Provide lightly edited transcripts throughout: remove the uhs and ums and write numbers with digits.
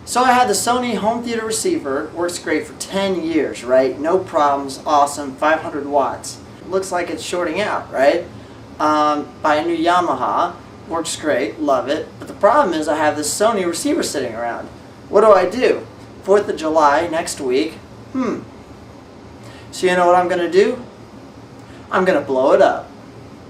So I had the Sony home theater receiver. Works great for 10 years, right? No problems, awesome, 500 watts. Looks like it's shorting out, right? Buy a new Yamaha. Works great, love it. But the problem is I have this Sony receiver sitting around. What do? 4th of July, next week. So you know what I'm going to do? I'm going to blow it up.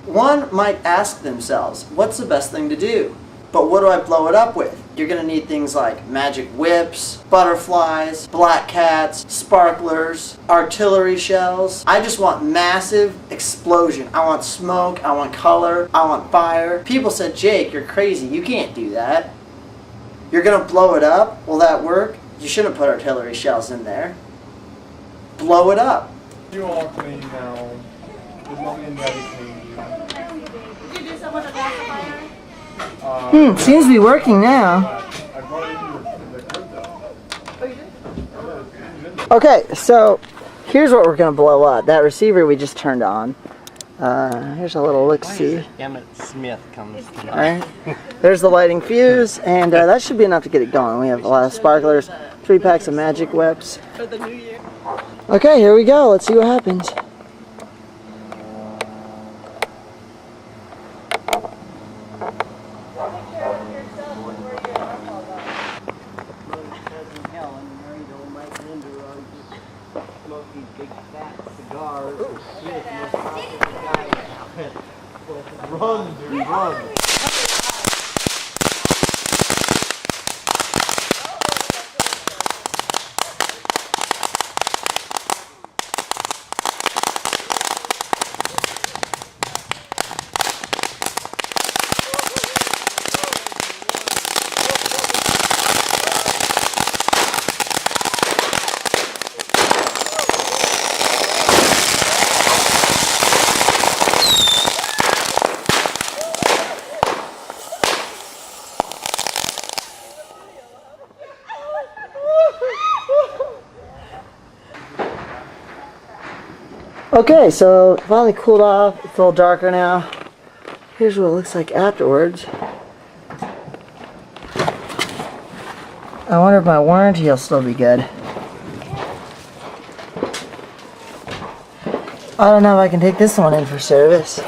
One might ask themselves, what's the best thing to do? But what do I blow it up with? You're going to need things like magic whips, butterflies, black cats, sparklers, artillery shells. I just want massive explosion. I want smoke, I want color, I want fire. People said, Jake, you're crazy. You can't do that. You're going to blow it up? Will that work? You shouldn't put artillery shells in there. Blow it up. You all clean now. There's nothing in there to clean. Did you do some with the pacifier? Seems to be working now. I brought it in the crib though. Oh, you did? Okay, so here's what we're going to blow up. That receiver we just turned on. Here's a little look-see. Emmett Smith comes tonight. Alright, there's the lighting fuse, and that should be enough to get it going. We have a lot of sparklers, 3 packs of magic whips. For the new year. Okay, here we go. Let's see what happens. Smoking big fat cigars Run, dude, run. Okay, so it finally cooled off. It's a little darker now. Here's what it looks like afterwards. I wonder if my warranty will still be good. I don't know if I can take this one in for service.